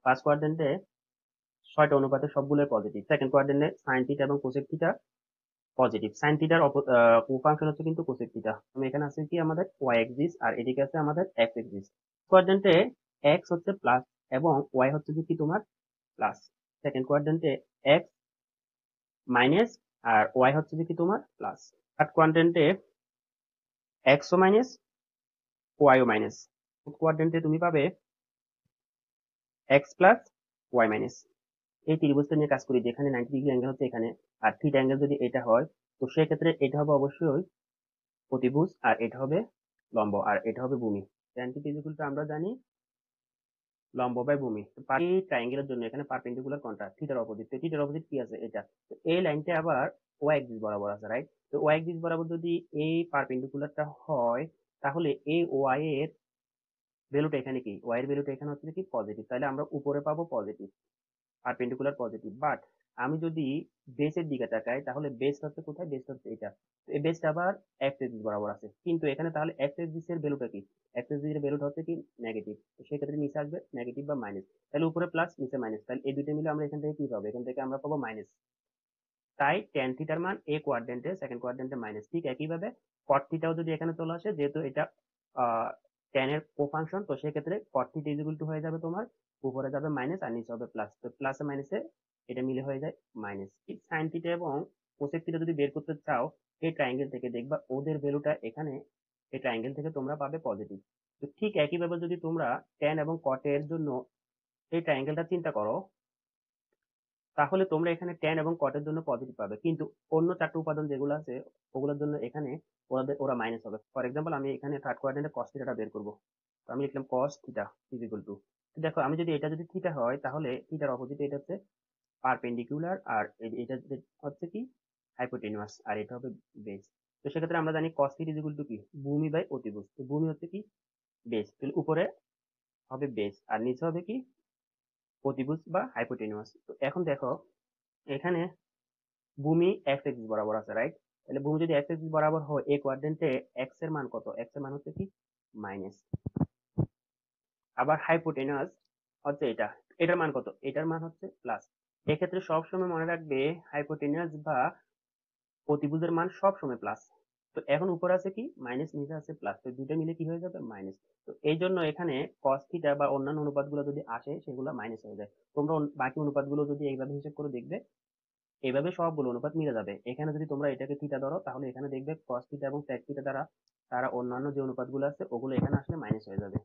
First কোয়াড্রেন্টে 6টা অনুপাতের সবগুলোই পজিটিভ। সেকেন্ড কোয়াড্রেন্টে সাইন থিটা এবং কোসেক থিটা পজিটিভ। সাইন থিটার কোফাংশন হচ্ছে কিন্তু কোসেক থিটা। তুমি এখানে আছে কি আমাদের ওয়াই এক্সিস আর এদিকে আছে আমাদের এক্স এক্সিস। কোয়াড্রেন্টে এক্স হচ্ছে প্লাস এবং ওয়াই হচ্ছে কি তোমার প্লাস। সেকেন্ড কোয়াড্রেন্টে এক্স মাইনাস আর ওয়াই হচ্ছে কি তোমার প্লাস। থার্ড কোয়াড্রেন্টে এক্স ও মাইনাস ওয়াই ও মাইনাস। ফোর্থ কোয়াড্রেন্টে তুমি পাবে এক্স প্লাস ওয়াই মাইনাস। এই ত্রিভুজটা নিয়ে কাজ করি, যেখানে 90 ডিগ্রি অ্যাঙ্গেল হচ্ছে এখানে আর থিটা অ্যাঙ্গেল যদি এটা হয়, তো সেক্ষেত্রে এটা হবে অবশ্যই প্রতিভুজ আর এটা হবে লম্ব আর এটা হবে ভূমি। tan θ = আমরা জানি লম্ব বাই ভূমি। এই ট্রায়াঙ্গেলের জন্য এখানে পারপেন্ডিকুলার কোনটা? থিটার অপোজিট। তো থিটার অপোজিট কি আছে? এটা। তো এই লাইনটা আবার ওয়াই এক্সিস বরাবর আছে, রাইট? তো ওয়াই এক্সিস বরাবর যদি এই পারপেন্ডিকুলারটা হয়, তাহলে এই ওয়াই এর ভ্যালুটা এখানে কি? ওয়াই এর ভ্যালুটা এখানে হচ্ছে কি পজিটিভ। তাহলে আমরা উপরে পাবো পজিটিভ, পারপেন্ডিকুলার পজিটিভ। বাট আমি যদি বেসের দিকে তাকাই, তাহলে বেস হচ্ছে কোথায়? বেস হচ্ছে এটা। তো এই বেসটা আবার এক্স এক্সিস বরাবর আছে, কিন্তু এখানে তাহলে এক্স এক্সিস এর ভ্যালুটা কি? এক্স এক্সিস এর ভ্যালুটা হচ্ছে কি নেগেটিভ। তো সেক্ষেত্রে নিচে আসবে নেগেটিভ বা মাইনাস। তাহলে উপরে প্লাস নিচে মাইনাস, তাহলে এই দুইটা মিলে আমরা এখান থেকে কি পাবো? এখান থেকে আমরা পাবো মাইনাস। তাই ট্যান থিটার মান এ কোয়াড্রেন্টে, সেকেন্ড কোয়াড্রেন্টে মাইনাস। ঠিক একইভাবে কট থিটাও যদি এখানে চলে আসে, যেহেতু এটা ট্যান এর কোফাংশন, তো সেক্ষেত্রে কট থিটা ইজ ইকুয়াল টু হয়ে যাবে তোমার উপরে যাবে মাইনাস আর নিচে হবে প্লাস। তো প্লাসে মাইনাসে এটা মিলে হয়ে যায় মাইনাস। সাইন থিটা এবং কোসেক থিটা যদি বের করতে চাও এই ট্রায়াঙ্গেল থেকে, দেখবা ওদের ভ্যালুটা এখানে এই ট্রায়াঙ্গেল থেকে তোমরা পাবে পজিটিভ। তো ঠিক একইভাবে যদি তোমরা ট্যান এবং কটের জন্য এই ট্রায়াঙ্গেলটা চিন্তা করো, তাহলে তোমরা এখানে ট্যান এবং কটের জন্য পজিটিভ পাবে, কিন্তু অন্য 4টা উপাদান যেগুলো আছে ওগুলোর জন্য এখানে ওরা মাইনাস হবে। ফর এক্সাম্পল আমি এখানে থার্ড কোয়াড্রেন্টে কস থিটাটা বের করবো, তো আমি লিখলাম cos theta is equal to, দেখো আমি যদি এটা যদি থিটা হয়, তাহলে থিটার অপোজিট এটা হচ্ছে পারপেন্ডিকুলার আর এটা হচ্ছে কি হাইপোটেনিউয়াস আর এটা হবে বেস। তো সেক্ষেত্রে আমরা জানি cos theta is equal to কি? ভূমি বাই অতিভুজ। তো ভূমি হচ্ছে কি বেস, তাহলে উপরে হবে বেস আর নিচে হবে কি অতিভুজ বা হাইপোটেনিউয়াস। তো এখন দেখো এখানে ভূমি এক্স এক্সিস বরাবর আছে, রাইট? তাহলে ভূমি যদি এক্স এক্সিস বরাবর হয়, এই কোয়াড্রেন্টে এক্স এর মান কত? এক্স এর মান হচ্ছে কি মাইনাস। আবার হাইপোটেনাস হচ্ছে এটা, এটার মান কত? এটার মান হচ্ছে প্লাস। এক্ষেত্রে সবসময় মনে রাখবে হাইপোটেনাস বা অতিভুজের মান সবসময় প্লাস। তো এখন উপরে আছে কি মাইনাস, নিচে আছে প্লাস, তো দুটো মিলে কি হয়ে যাবে? মাইনাস। তো এই জন্য এখানে কস থিটা বা অন্যান্য অনুপাতগুলো যদি আসে সেগুলো মাইনাস হয়ে যায়। তোমরা বাকি অনুপাতগুলো যদি এইভাবে হিসেব করে দেখবে, এইভাবে সবগুলো অনুপাত মিলে যাবে। এখানে যদি তোমরা এটাকে থিটা ধরো, তাহলে এখানে দেখবে কস থিটা এবং sec থিটা দ্বারা তারা অন্যান্য যে অনুপাতগুলো আছে ওগুলো এখানে আসলে মাইনাস হয়ে যাবে।